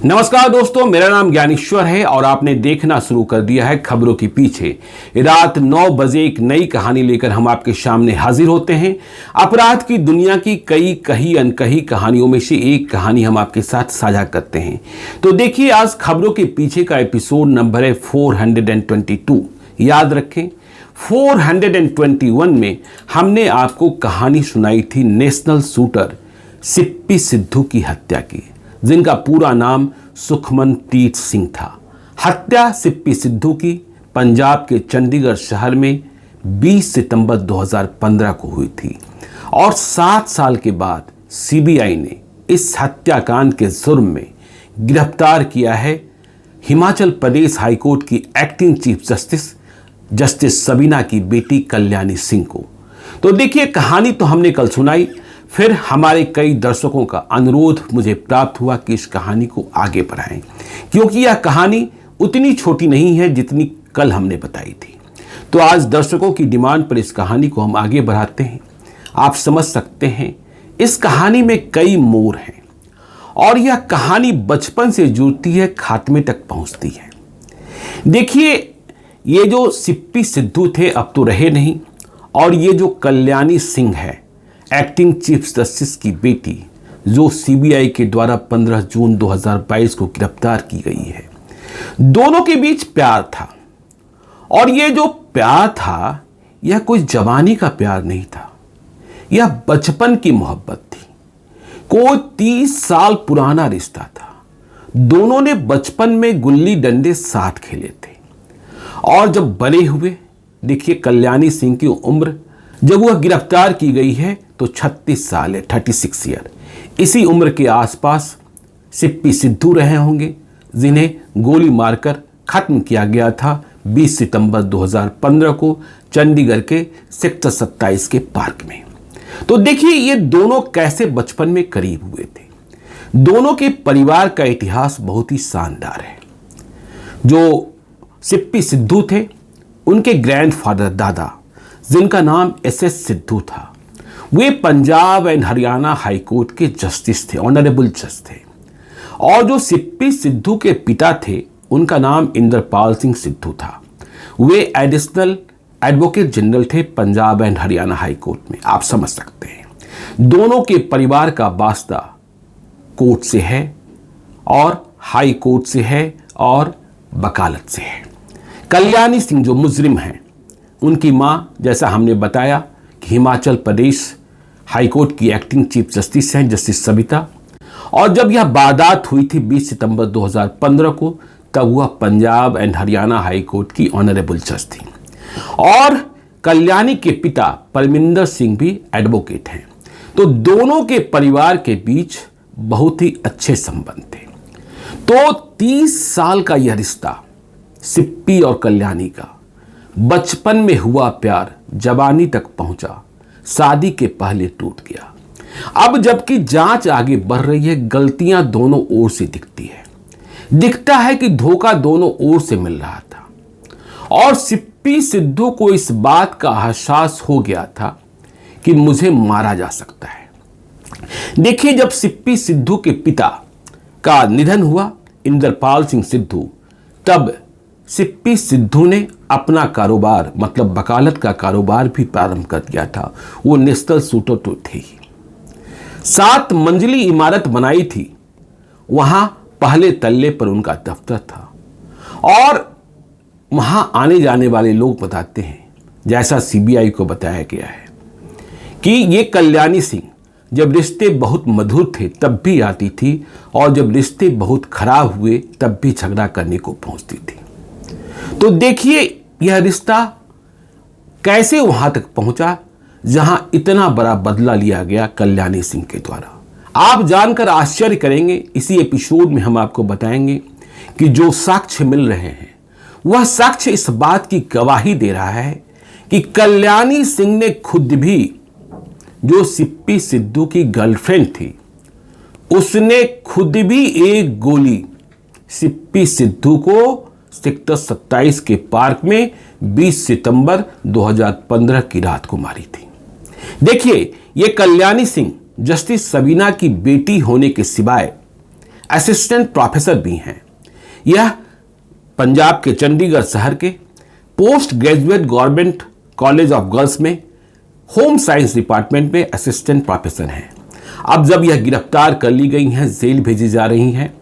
नमस्कार दोस्तों, मेरा नाम ज्ञानेश्वर है और आपने देखना शुरू कर दिया है खबरों के पीछे। रात 9 बजे एक नई कहानी लेकर हम आपके सामने हाजिर होते हैं। अपराध की दुनिया की कई कही अनकही कहानियों में से एक कहानी हम आपके साथ साझा करते हैं। तो देखिए, आज खबरों के पीछे का एपिसोड नंबर है 422। याद रखें, 421 में हमने आपको कहानी सुनाई थी नेशनल शूटर सिप्पी सिद्धू की हत्या की, जिनका पूरा नाम सुखमनप्रीत सिंह था। हत्या सिप्पी सिद्धू की पंजाब के चंडीगढ़ शहर में 20 सितंबर 2015 को हुई थी और 7 साल के बाद सीबीआई ने इस हत्याकांड के जुर्म में गिरफ्तार किया है हिमाचल प्रदेश हाईकोर्ट की एक्टिंग चीफ जस्टिस सबीना की बेटी कल्याणी सिंह को। तो देखिए, कहानी तो हमने कल सुनाई, फिर हमारे कई दर्शकों का अनुरोध मुझे प्राप्त हुआ कि इस कहानी को आगे बढ़ाएं, क्योंकि यह कहानी उतनी छोटी नहीं है जितनी कल हमने बताई थी। तो आज दर्शकों की डिमांड पर इस कहानी को हम आगे बढ़ाते हैं। आप समझ सकते हैं, इस कहानी में कई मोड़ हैं और यह कहानी बचपन से जुड़ती है, खात्मे तक पहुंचती है। देखिए, ये जो सिप्पी सिद्धू थे अब तो रहे नहीं, और ये जो कल्याणी सिंह है एक्टिंग चीफ जस्टिस की बेटी, जो सीबीआई के द्वारा 15 जून 2022 को गिरफ्तार की गई है, दोनों के बीच प्यार था। और ये जो प्यार था, यह कोई जवानी का प्यार नहीं था, यह बचपन की मोहब्बत थी। कोई 30 साल पुराना रिश्ता था। दोनों ने बचपन में गुल्ली डंडे साथ खेले थे और जब बड़े हुए, देखिए कल्याणी सिंह की उम्र जब वह गिरफ्तार की गई है तो 36 साल है, 36 ईयर। इसी उम्र के आसपास सिप्पी सिद्धू रहे होंगे, जिन्हें गोली मारकर खत्म किया गया था 20 सितंबर 2015 को चंडीगढ़ के सेक्टर 27 के पार्क में। तो देखिए, ये दोनों कैसे बचपन में करीब हुए थे। दोनों के परिवार का इतिहास बहुत ही शानदार है। जो सिप्पी सिद्धू थे, उनके ग्रैंडफादर दादा, जिनका नाम एसएस सिद्धू था, वे पंजाब एंड हरियाणा हाईकोर्ट के जस्टिस थे, ऑनरेबल जज थे। और जो सिप्पी सिद्धू के पिता थे, उनका नाम इंद्रपाल सिंह सिद्धू था। वे एडिशनल एडवोकेट जनरल थे पंजाब एंड हरियाणा हाईकोर्ट में। आप समझ सकते हैं, दोनों के परिवार का वास्ता कोर्ट से है और हाई कोर्ट से है और वकालत से है। कल्याणी सिंह जो मुजरिम हैं, उनकी माँ, जैसा हमने बताया, कि हिमाचल प्रदेश हाईकोर्ट की एक्टिंग चीफ जस्टिस हैं, जस्टिस सबिता। और जब यह वारदात हुई थी 20 सितंबर 2015 को, तब वह पंजाब एंड हरियाणा हाईकोर्ट की ऑनरेबल जज थी। और कल्याणी के पिता परमिंदर सिंह भी एडवोकेट हैं। तो दोनों के परिवार के बीच बहुत ही अच्छे संबंध थे। तो 30 साल का यह रिश्ता, सिप्पी और कल्याणी का, बचपन में हुआ प्यार जवानी तक पहुंचा, शादी के पहले टूट गया। अब जबकि जांच आगे बढ़ रही है, गलतियां दोनों ओर से दिखती है। दिखता है कि धोखा दोनों ओर से मिल रहा था और सिप्पी सिद्धू को इस बात का एहसास हो गया था कि मुझे मारा जा सकता है। देखिए, जब सिप्पी सिद्धू के पिता का निधन हुआ, इंद्रपाल सिंह सिद्धू, तब सिप्पी सिद्धू ने अपना कारोबार, मतलब वकालत का कारोबार भी प्रारंभ कर दिया था। वो नेशनल शूटर तो थे ही। 7 मंजिली इमारत बनाई थी, वहां पहले तल्ले पर उनका दफ्तर था और वहां आने जाने वाले लोग बताते हैं, जैसा सीबीआई को बताया गया है, कि ये कल्याणी सिंह जब रिश्ते बहुत मधुर थे तब भी आती थी और जब रिश्ते बहुत खराब हुए तब भी झगड़ा करने को पहुंचती थी। तो देखिए, यह रिश्ता कैसे वहां तक पहुंचा जहां इतना बड़ा बदला लिया गया कल्याणी सिंह के द्वारा। आप जानकर आश्चर्य करेंगे। इसी एपिसोड में हम आपको बताएंगे कि जो साक्ष्य मिल रहे हैं, वह साक्ष्य इस बात की गवाही दे रहा है कि कल्याणी सिंह ने खुद भी, जो सिप्पी सिद्धू की गर्लफ्रेंड थी, उसने खुद भी एक गोली सिप्पी सिद्धू को सेक्टर 27 के पार्क में 20 सितंबर 2015 की रात को मारी थी। देखिए, ये कल्याणी सिंह जस्टिस सबीना की बेटी होने के सिवाय असिस्टेंट प्रोफेसर भी हैं। यह पंजाब के चंडीगढ़ शहर के post graduate government college of girls में होम साइंस डिपार्टमेंट में असिस्टेंट प्रोफेसर हैं। अब जब यह गिरफ्तार कर ली गई हैं, जेल भेजी जा रही हैं,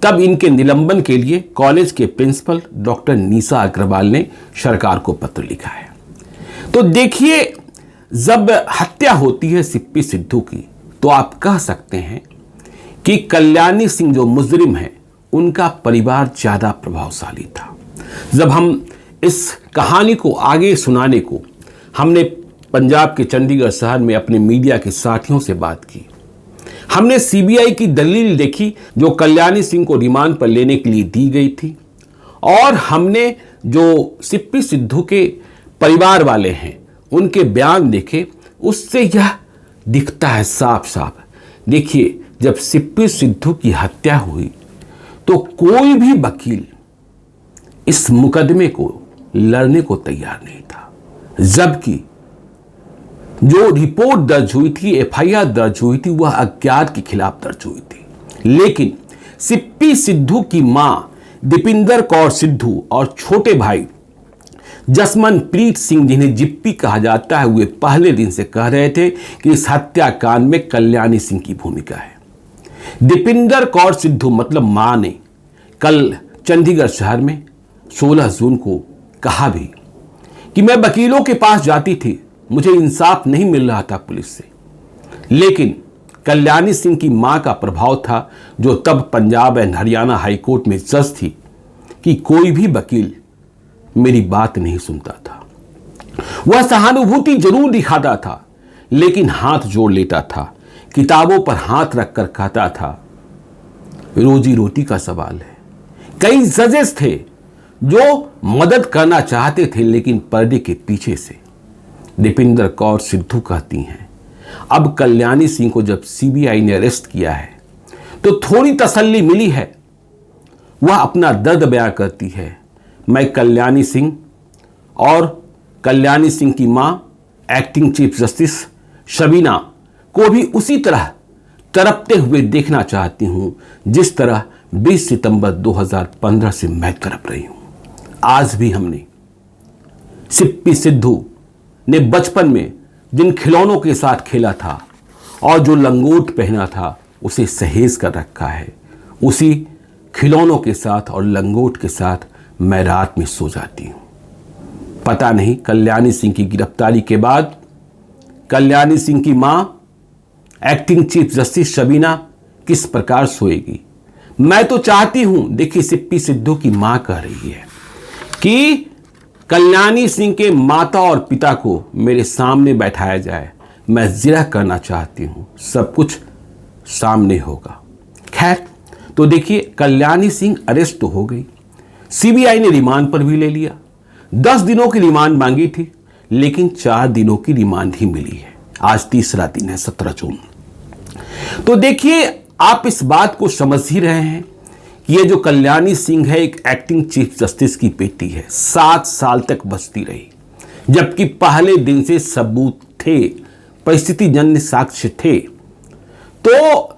तब इनके निलंबन के लिए कॉलेज के प्रिंसिपल डॉक्टर निशा अग्रवाल ने सरकार को पत्र लिखा है। तो देखिए, जब हत्या होती है सिप्पी सिद्धू की, तो आप कह सकते हैं कि कल्याणी सिंह जो मुजरिम है, उनका परिवार ज्यादा प्रभावशाली था। जब हम इस कहानी को आगे सुनाने को हमने पंजाब के चंडीगढ़ शहर में अपने मीडिया के साथियों से बात की, हमने सीबीआई की दलील देखी जो कल्याणी सिंह को रिमांड पर लेने के लिए दी गई थी, और हमने जो सिप्पी सिद्धू के परिवार वाले हैं उनके बयान देखे, उससे यह दिखता है साफ साफ। देखिए, जब सिप्पी सिद्धू की हत्या हुई तो कोई भी वकील इस मुकदमे को लड़ने को तैयार नहीं था, जबकि जो रिपोर्ट दर्ज हुई थी, एफआईआर दर्ज हुई थी, वह अज्ञात के खिलाफ दर्ज हुई थी। लेकिन सिप्पी सिद्धू की मां दीपिंदर कौर सिद्धू और छोटे भाई जसमनप्रीत सिंह, जिन्हें जिप्पी कहा जाता है, वे पहले दिन से कह रहे थे कि इस हत्याकांड में कल्याणी सिंह की भूमिका है। दीपिंदर कौर सिद्धू मतलब मां ने कल चंडीगढ़ शहर में 16 जून को कहा भी कि मैं वकीलों के पास जाती थी, मुझे इंसाफ नहीं मिल रहा था पुलिस से, लेकिन कल्याणी सिंह की मां का प्रभाव था, जो तब पंजाब एंड हरियाणा हाईकोर्ट में जज थी, कि कोई भी वकील मेरी बात नहीं सुनता था। वह सहानुभूति जरूर दिखाता था, लेकिन हाथ जोड़ लेता था, किताबों पर हाथ रखकर कहता था, रोजी रोटी का सवाल है। कई जजेस थे जो मदद करना चाहते थे, लेकिन पर्दे के पीछे से। दीपिंदर कौर सिद्धू कहती हैं, अब कल्याणी सिंह को जब सीबीआई ने अरेस्ट किया है तो थोड़ी तसल्ली मिली है। वह अपना दर्द बयां करती है, मैं कल्याणी सिंह और कल्याणी सिंह की मां एक्टिंग चीफ जस्टिस शबीना को भी उसी तरह तड़पते हुए देखना चाहती हूं, जिस तरह 20 सितंबर 2015 से मैं तड़प रही हूं। आज भी हमने सिप्पी सिद्धू ने बचपन में जिन खिलौनों के साथ खेला था और जो लंगोट पहना था, उसे सहेज कर रखा है। उसी खिलौनों के साथ और लंगोट के साथ मैं रात में सो जाती हूं। पता नहीं कल्याणी सिंह की गिरफ्तारी के बाद कल्याणी सिंह की मां एक्टिंग चीफ जस्टिस शबीना किस प्रकार सोएगी। मैं तो चाहती हूं, देखिए सिप्पी सिद्धू की मां कह रही है कि कल्याणी सिंह के माता और पिता को मेरे सामने बैठाया जाए, मैं जिरह करना चाहती हूं, सब कुछ सामने होगा। खैर, तो देखिए, कल्याणी सिंह अरेस्ट तो हो गई, सीबीआई ने रिमांड पर भी ले लिया। 10 दिनों की रिमांड मांगी थी, लेकिन 4 दिनों की रिमांड ही मिली है। आज तीसरा दिन है, 17 जून। तो देखिए, आप इस बात को समझ ही रहे हैं कि ये जो कल्याणी सिंह है, एक एक्टिंग चीफ जस्टिस की बेटी है। 7 साल तक बचती रही, जबकि पहले दिन से सबूत थे, परिस्थितिजन्य साक्ष्य थे। तो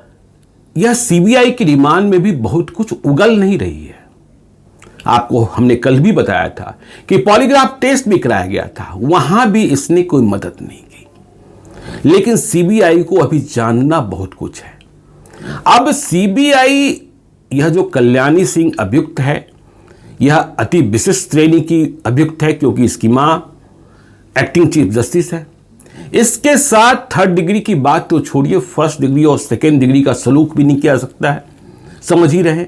यह सीबीआई की रिमांड में भी बहुत कुछ उगल नहीं रही है। आपको हमने कल भी बताया था कि पॉलीग्राफ टेस्ट भी कराया गया था, वहां भी इसने कोई मदद नहीं की। लेकिन सीबीआई को अभी जानना बहुत कुछ है। अब सीबीआई, यह जो कल्याणी सिंह अभियुक्त है, यह अति विशिष्ट श्रेणी की अभियुक्त है, क्योंकि इसकी मां एक्टिंग चीफ जस्टिस है। इसके साथ 3rd डिग्री की बात तो छोड़िए, 1st डिग्री और 2nd डिग्री का सलूक भी नहीं किया सकता है, समझ ही रहे।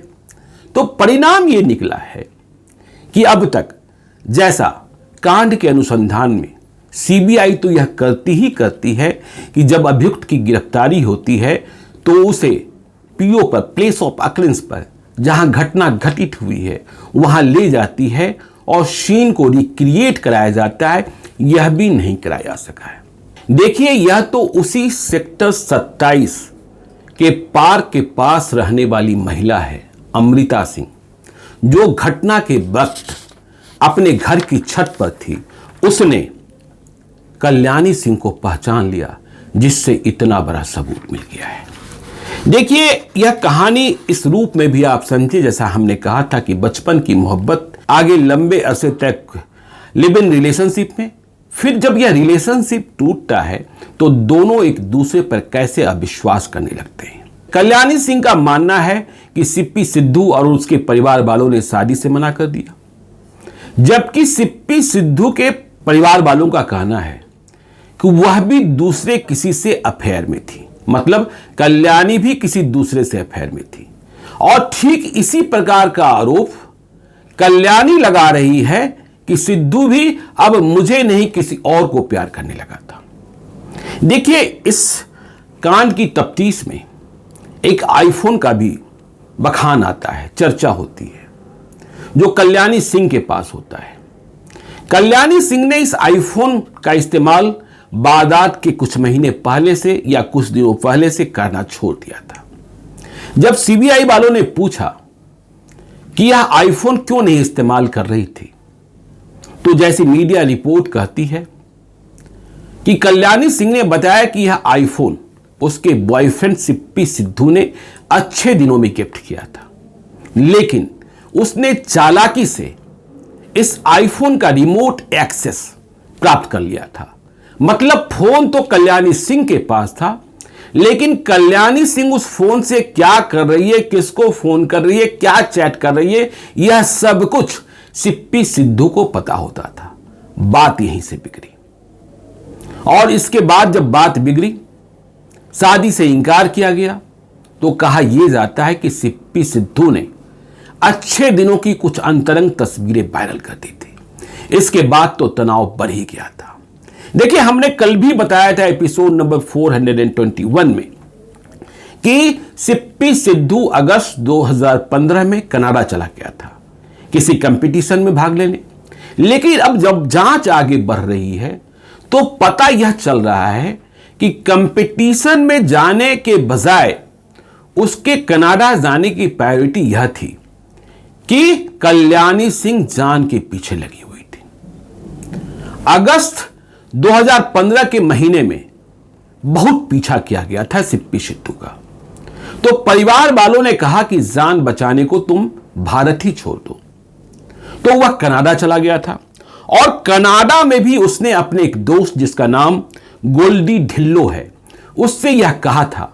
तो परिणाम यह निकला है कि अब तक जैसा कांड के अनुसंधान में सीबीआई तो यह करती ही करती है कि जब अभियुक्त की गिरफ्तारी होती है तो उसे पीओ पर, प्लेस ऑफ अकरेंस पर, जहां घटना घटित हुई है, वहां ले जाती है और सीन को रिक्रिएट कराया जाता है। यह भी नहीं कराया जा सका है। देखिए, यह तो उसी सेक्टर 27 के पार्क के पास रहने वाली महिला है, अमृता सिंह, जो घटना के वक्त अपने घर की छत पर थी। उसने कल्याणी सिंह को पहचान लिया, जिससे इतना बड़ा सबूत मिल गया है। देखिए, यह कहानी इस रूप में भी आप समझिए, जैसा हमने कहा था कि बचपन की मोहब्बत आगे लंबे अरसे तक लिव इन रिलेशनशिप में, फिर जब यह रिलेशनशिप टूटता है तो दोनों एक दूसरे पर कैसे अविश्वास करने लगते हैं। कल्याणी सिंह का मानना है कि सिप्पी सिद्धू और उसके परिवार वालों ने शादी से मना कर दिया, जबकि सिप्पी सिद्धू के परिवार वालों का कहना है कि वह भी दूसरे किसी से अफेयर में थी, मतलब कल्याणी भी किसी दूसरे से अफेयर में थी। और ठीक इसी प्रकार का आरोप कल्याणी लगा रही है कि सिद्धू भी अब मुझे नहीं किसी और को प्यार करने लगा था। देखिए, इस कांड की तफ्तीश में एक आईफोन का भी बखान आता है, चर्चा होती है, जो कल्याणी सिंह के पास होता है। कल्याणी सिंह ने इस आईफोन का इस्तेमाल वारदात के कुछ महीने पहले से या कुछ दिनों पहले से करना छोड़ दिया था। जब सीबीआई वालों ने पूछा कि यह आईफोन क्यों नहीं इस्तेमाल कर रही थी, तो जैसी मीडिया रिपोर्ट कहती है कि कल्याणी सिंह ने बताया कि यह आईफोन उसके बॉयफ्रेंड सिप्पी सिद्धू ने अच्छे दिनों में गिफ्ट किया था, लेकिन उसने चालाकी से इस आईफोन का रिमोट एक्सेस प्राप्त कर लिया था। मतलब फोन तो कल्याणी सिंह के पास था, लेकिन कल्याणी सिंह उस फोन से क्या कर रही है, किसको फोन कर रही है, क्या चैट कर रही है, यह सब कुछ सिप्पी सिद्धू को पता होता था। बात यहीं से बिगड़ी, और इसके बाद जब बात बिगड़ी, शादी से इनकार किया गया, तो कहा यह जाता है कि सिप्पी सिद्धू ने अच्छे दिनों की कुछ अंतरंग तस्वीरें वायरल कर दी थी। इसके बाद तो तनाव बढ़ ही गया था। देखिए, हमने कल भी बताया था एपिसोड नंबर 421 में कि सिप्पी सिद्धू अगस्त 2015 में कनाडा चला गया था किसी कंपटीशन में भाग लेने। लेकिन अब जब जांच आगे बढ़ रही है तो पता यह चल रहा है कि कंपटीशन में जाने के बजाय उसके कनाडा जाने की प्रायोरिटी यह थी कि कल्याणी सिंह जान के पीछे लगी हुई थी। अगस्त 2015 के महीने में बहुत पीछा किया गया था सिप्पी सिद्धू का, तो परिवार वालों ने कहा कि जान बचाने को तुम भारत ही छोड़ दो, तो वह कनाडा चला गया था। और कनाडा में भी उसने अपने एक दोस्त जिसका नाम गोल्डी ढिल्लो है, उससे यह कहा था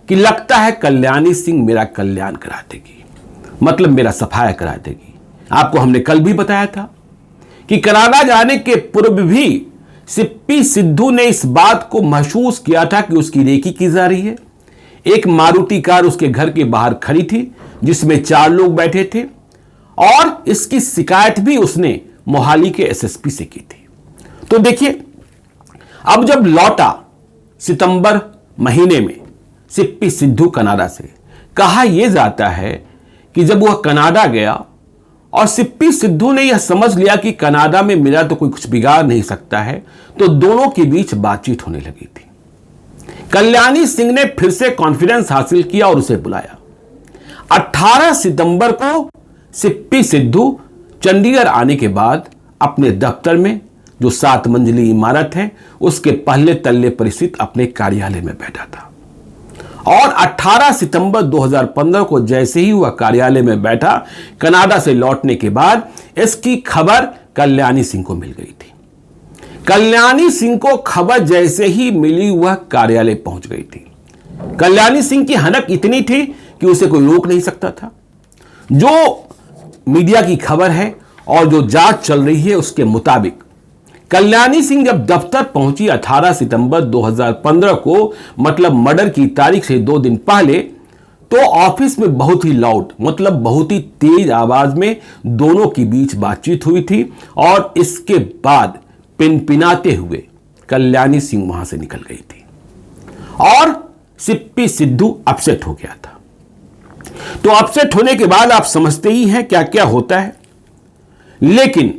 कि लगता है कल्याणी सिंह मेरा कल्याण करा देगी, मतलब मेरा सफाया करा देगी। आपको हमने कल भी बताया था कि कनाडा जाने के पूर्व भी सिप्पी सिद्धू ने इस बात को महसूस किया था कि उसकी रेकी की जा रही है। एक मारुति कार उसके घर के बाहर खड़ी थी जिसमें 4 लोग बैठे थे, और इसकी शिकायत भी उसने मोहाली के एसएसपी से की थी। तो देखिए, अब जब लौटा सितंबर महीने में सिप्पी सिद्धू कनाडा से, कहा यह जाता है कि जब वह कनाडा गया और सिप्पी सिद्धू ने यह समझ लिया कि कनाडा में मेरा तो कोई कुछ बिगाड़ नहीं सकता है, तो दोनों के बीच बातचीत होने लगी थी। कल्याणी सिंह ने फिर से कॉन्फिडेंस हासिल किया और उसे बुलाया। 18 सितंबर को सिप्पी सिद्धू चंडीगढ़ आने के बाद अपने दफ्तर में, जो 7 मंजिली इमारत है, उसके पहले तल्ले पर स्थित अपने कार्यालय में बैठा था। और 18 सितंबर 2015 को जैसे ही वह कार्यालय में बैठा, कनाडा से लौटने के बाद इसकी खबर कल्याणी सिंह को मिल गई थी। कल्याणी सिंह को खबर जैसे ही मिली, वह कार्यालय पहुंच गई थी। कल्याणी सिंह की हनक इतनी थी कि उसे कोई रोक नहीं सकता था। जो मीडिया की खबर है और जो जांच चल रही है उसके मुताबिक कल्याणी सिंह जब दफ्तर पहुंची 18 सितंबर 2015 को, मतलब मर्डर की तारीख से 2 दिन पहले, तो ऑफिस में बहुत ही लाउड, मतलब बहुत ही तेज आवाज में दोनों के बीच बातचीत हुई थी। और इसके बाद पिनपिनाते हुए कल्याणी सिंह वहां से निकल गई थी और सिप्पी सिद्धू अपसेट हो गया था। तो अपसेट होने के बाद आप समझते ही हैं क्या क्या होता है। लेकिन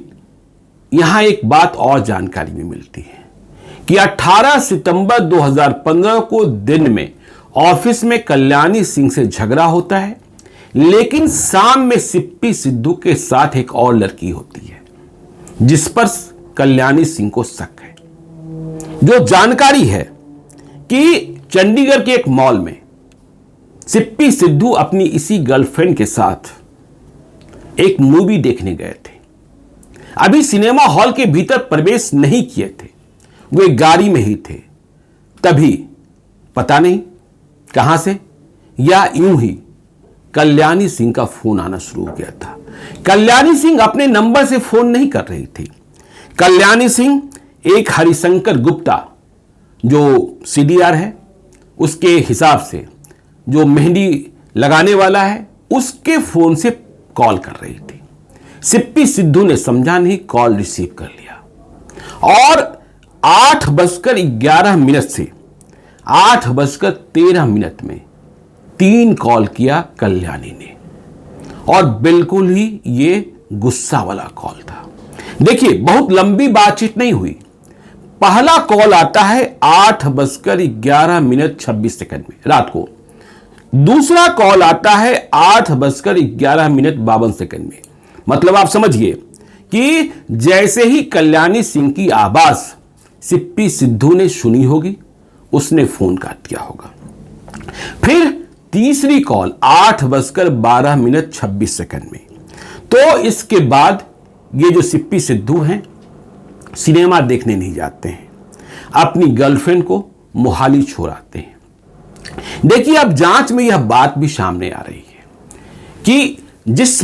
यहां एक बात और जानकारी में मिलती है कि 18 सितंबर 2015 को दिन में ऑफिस में कल्याणी सिंह से झगड़ा होता है, लेकिन शाम में सिप्पी सिद्धू के साथ एक और लड़की होती है जिस पर कल्याणी सिंह को शक है। जो जानकारी है कि चंडीगढ़ के एक मॉल में सिप्पी सिद्धू अपनी इसी गर्लफ्रेंड के साथ एक मूवी देखने गए थे। अभी सिनेमा हॉल के भीतर प्रवेश नहीं किए थे, वो एक गाड़ी में ही थे। तभी पता नहीं कहां से या यूं ही कल्याणी सिंह का फोन आना शुरू हो गया था। कल्याणी सिंह अपने नंबर से फोन नहीं कर रही थी। कल्याणी सिंह एक हरिशंकर गुप्ता जो सीडीआर है, उसके हिसाब से जो मेहंदी लगाने वाला है, उसके फोन से कॉल कर रही थी। सिप्पी सिद्धू ने समझा नहीं, कॉल रिसीव कर लिया और 8:11 से 8:13 में 3 कॉल किया कल्याणी ने, और बिल्कुल ही ये गुस्सा वाला कॉल था। देखिए, बहुत लंबी बातचीत नहीं हुई। पहला कॉल आता है 8:11 में रात को। दूसरा कॉल आता है 8:11 में। मतलब आप समझिए कि जैसे ही कल्याणी सिंह की आवाज सिप्पी सिद्धू ने सुनी होगी, उसने फोन काट दिया होगा। फिर तीसरी कॉल 8:12 में। तो इसके बाद ये जो सिप्पी सिद्धू हैं, सिनेमा देखने नहीं जाते हैं, अपनी गर्लफ्रेंड को मोहाली छोड़ आते हैं। देखिए, अब जांच में यह बात भी सामने आ रही है कि जिस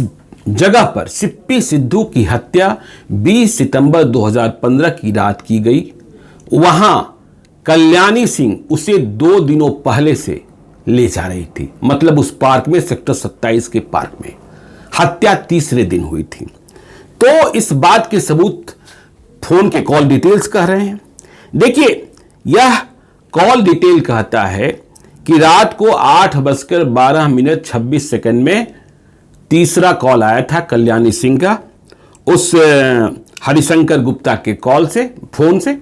जगह पर सिप्पी सिद्धू की हत्या 20 सितंबर 2015 की रात की गई, वहां कल्याणी सिंह उसे 2 दिनों पहले से ले जा रही थी। मतलब उस पार्क में, सेक्टर 27 के पार्क में हत्या तीसरे दिन हुई थी। तो इस बात के सबूत फोन के कॉल डिटेल्स कह रहे हैं। देखिए, यह कॉल डिटेल कहता है कि रात को 8:12 में तीसरा कॉल आया था कल्याणी सिंह का उस हरिशंकर गुप्ता के कॉल से, फोन से।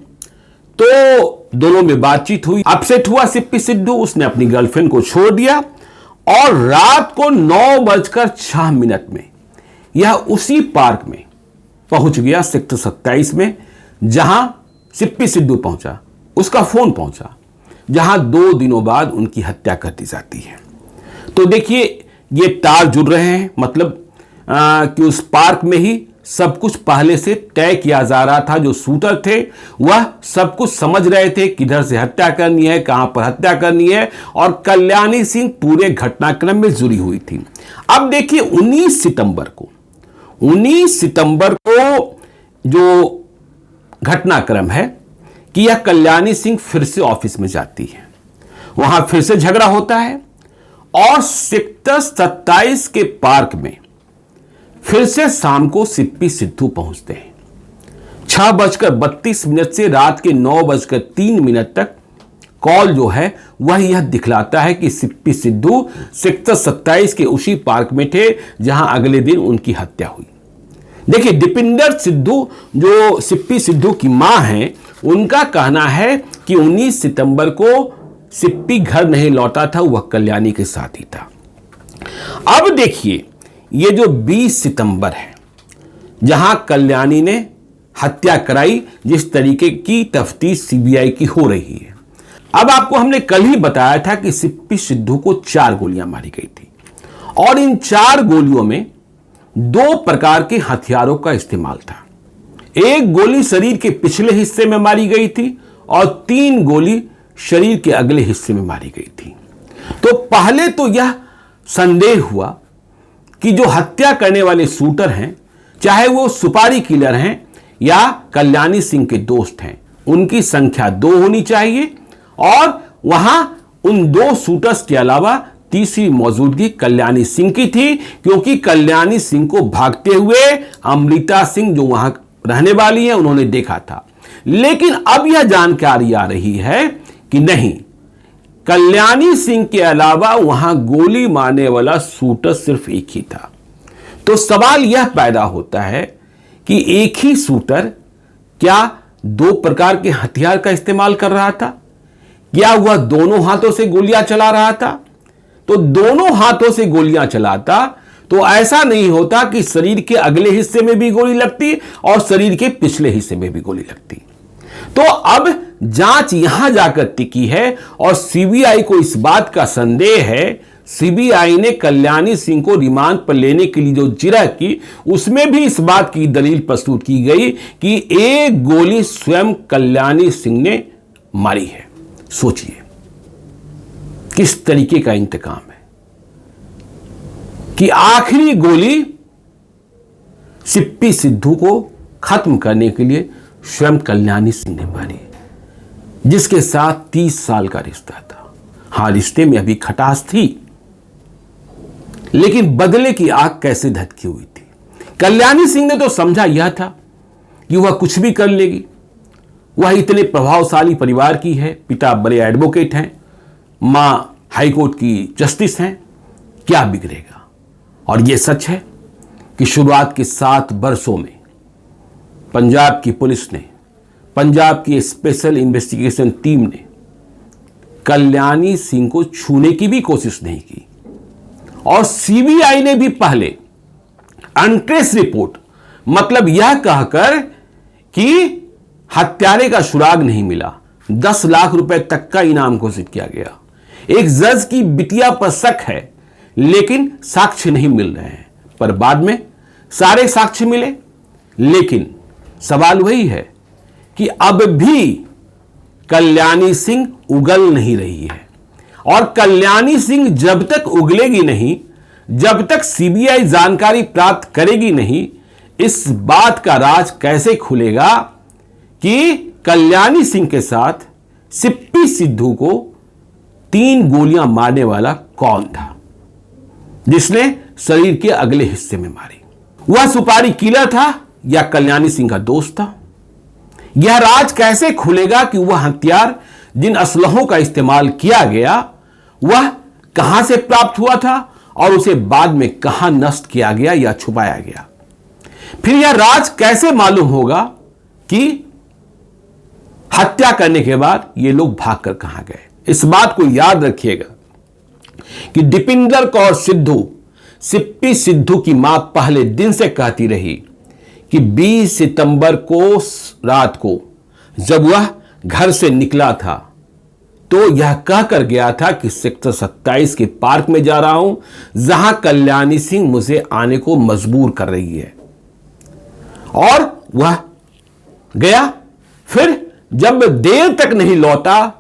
तो दोनों में बातचीत हुई, अपसेट हुआ सिप्पी सिद्धू, उसने अपनी गर्लफ्रेंड को छोड़ दिया और रात को 9:06 में यह उसी पार्क में पहुंच गया, सेक्टर 27 में, जहां सिप्पी सिद्धू पहुंचा, उसका फोन पहुंचा, जहां 2 दिनों बाद उनकी हत्या कर दी जाती है। तो देखिए, ये तार जुड़ रहे हैं। मतलब कि उस पार्क में ही सब कुछ पहले से तय किया जा रहा था। जो शूटर थे वह सब कुछ समझ रहे थे, किधर से हत्या करनी है, कहां पर हत्या करनी है, और कल्याणी सिंह पूरे घटनाक्रम में जुड़ी हुई थी। अब देखिए, 19 सितंबर को जो घटनाक्रम है कि यह कल्याणी सिंह फिर से ऑफिस में जाती है, वहां फिर से झगड़ा होता है और सेक्टर 27 के पार्क में फिर से शाम को सिप्पी सिद्धू पहुंचते हैं। 6:32 से रात के 9:03 तक कॉल जो है वह यह दिखलाता है कि सिप्पी सिद्धू सेक्टर 27 के उसी पार्क में थे जहां अगले दिन उनकी हत्या हुई। देखिए, दीपिंदर सिद्धू जो सिप्पी सिद्धू की मां हैं, उनका कहना है कि 19 सितंबर को सिप्पी घर नहीं लौटा था, वह कल्याणी के साथ ही था। अब देखिए, ये जो 20 सितंबर है, जहां कल्याणी ने हत्या कराई, जिस तरीके की तफ्तीश सीबीआई की हो रही है। अब आपको हमने कल ही बताया था कि सिप्पी सिद्धू को 4 गोलियां मारी गई थी और इन 4 गोलियों में 2 प्रकार के हथियारों का इस्तेमाल था। एक गोली शरीर के पिछले हिस्से में मारी गई थी और 3 गोली शरीर के अगले हिस्से में मारी गई थी। तो पहले तो यह संदेह हुआ कि जो हत्या करने वाले शूटर हैं, चाहे वो सुपारी किलर हैं या कल्याणी सिंह के दोस्त हैं, उनकी संख्या 2 होनी चाहिए और वहां उन 2 शूटर्स के अलावा तीसरी मौजूदगी कल्याणी सिंह की थी, क्योंकि कल्याणी सिंह को भागते हुए अमृता सिंह जो वहां रहने वाली है, उन्होंने देखा था। लेकिन अब यह जानकारी आ रही है कि नहीं, कल्याणी सिंह के अलावा वहां गोली मारने वाला शूटर सिर्फ एक ही था। तो सवाल यह पैदा होता है कि एक ही शूटर क्या 2 प्रकार के हथियार का इस्तेमाल कर रहा था? क्या वह दोनों हाथों से गोलियां चला रहा था? तो दोनों हाथों से गोलियां चलाता तो ऐसा नहीं होता कि शरीर के अगले हिस्से में भी गोली लगती और शरीर के पिछले हिस्से में भी गोली लगती। तो अब जांच यहां जाकर टिकी है और सीबीआई को इस बात का संदेह है, सीबीआई ने कल्याणी सिंह को रिमांड पर लेने के लिए जो जिरह की, उसमें भी इस बात की दलील प्रस्तुत की गई कि एक गोली स्वयं कल्याणी सिंह ने मारी है। सोचिए किस तरीके का इंतकाम है कि आखिरी गोली सिप्पी सिद्धू को खत्म करने के लिए स्वयं कल्याणी सिंह ने मारी, जिसके साथ 30 साल का रिश्ता था। हां, रिश्ते में अभी खटास थी, लेकिन बदले की आग कैसे धधकी हुई थी। कल्याणी सिंह ने तो समझा यह था कि वह कुछ भी कर लेगी, वह इतने प्रभावशाली परिवार की है, पिता बड़े एडवोकेट हैं, मां हाईकोर्ट की जस्टिस हैं, क्या बिगड़ेगा। और यह सच है कि शुरुआत के 7 वर्षों में पंजाब की पुलिस ने, पंजाब की स्पेशल इन्वेस्टिगेशन टीम ने कल्याणी सिंह को छूने की भी कोशिश नहीं की, और सीबीआई ने भी पहले अनट्रेस रिपोर्ट, मतलब यह कहकर कि हत्यारे का सुराग नहीं मिला, 10 लाख रुपए तक का इनाम घोषित किया गया। एक जज की बिटिया पर शक है, लेकिन साक्ष्य नहीं मिल रहे हैं। पर बाद में सारे साक्ष्य मिले, लेकिन सवाल वही है कि अब भी कल्याणी सिंह उगल नहीं रही है। और कल्याणी सिंह जब तक उगलेगी नहीं, जब तक सीबीआई जानकारी प्राप्त करेगी नहीं, इस बात का राज कैसे खुलेगा कि कल्याणी सिंह के साथ सिप्पी सिद्धू को 3 गोलियां मारने वाला कौन था, जिसने शरीर के अगले हिस्से में मारी। वह सुपारी किलर था या कल्याणी सिंह का दोस्त था। यह राज कैसे खुलेगा कि वह हथियार, जिन असलहों का इस्तेमाल किया गया, वह कहां से प्राप्त हुआ था और उसे बाद में कहां नष्ट किया गया या छुपाया गया। फिर यह राज कैसे मालूम होगा कि हत्या करने के बाद ये लोग भागकर कहां गए। इस बात को याद रखिएगा कि दीपिंदर कौर सिद्धू, सिप्पी सिद्धू की मां पहले दिन से कहती रही कि 20 सितंबर को रात को जब वह घर से निकला था, तो यह कहकर गया था कि सेक्टर 27 के पार्क में जा रहा हूं, जहां कल्याणी सिंह मुझे आने को मजबूर कर रही है। और वह गया। फिर जब देर तक नहीं लौटा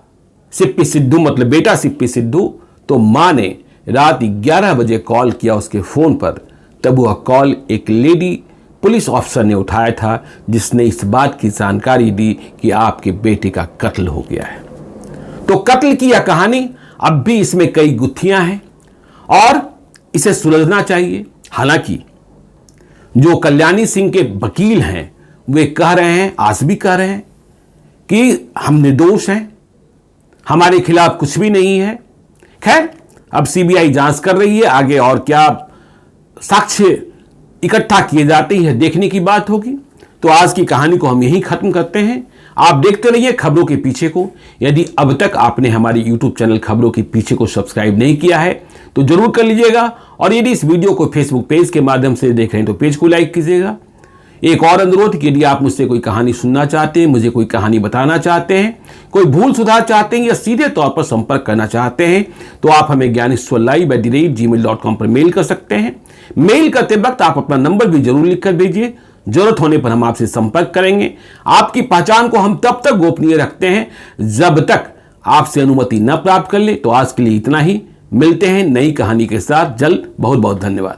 सिप्पी सिद्धू, मतलब बेटा सिप्पी सिद्धू, तो मां ने रात 11 बजे कॉल किया उसके फोन पर। तब वह कॉल एक लेडी पुलिस ऑफिसर ने उठाया था, जिसने इस बात की जानकारी दी कि आपके बेटे का कत्ल हो गया है। तो कत्ल की यह कहानी, अब भी इसमें कई गुत्थियां हैं और इसे सुलझना चाहिए। हालांकि जो कल्याणी सिंह के वकील हैं, वे कह रहे हैं, आज भी कह रहे हैं कि हम निर्दोष हैं, हमारे खिलाफ कुछ भी नहीं है। खैर, अब सीबीआई जांच कर रही है, आगे और क्या साक्ष्य इकट्ठा किए जाते हैं देखने की बात होगी। तो आज की कहानी को हम यहीं खत्म करते हैं। आप देखते रहिए खबरों के पीछे को। यदि अब तक आपने हमारे YouTube चैनल खबरों के पीछे को सब्सक्राइब नहीं किया है तो जरूर कर लीजिएगा, और यदि इस वीडियो को फेसबुक पेज के माध्यम से देख रहे हैं तो पेज को लाइक कीजिएगा। एक और अनुरोध कि यदि आप मुझसे कोई कहानी सुनना चाहते हैं, मुझे कोई कहानी बताना चाहते हैं, कोई भूल सुधार चाहते हैं या सीधे तौर पर संपर्क करना चाहते हैं, तो आप हमें gyaneswarlive@gmail.com पर मेल कर सकते हैं। मेल करते वक्त आप अपना नंबर भी जरूर लिखकर भेजिए, जरूरत होने पर हम आपसे संपर्क करेंगे। आपकी पहचान को हम तब तक गोपनीय रखते हैं जब तक आपसे अनुमति न प्राप्त कर ले। तो आज के लिए इतना ही, मिलते हैं नई कहानी के साथ जल्द। बहुत बहुत धन्यवाद।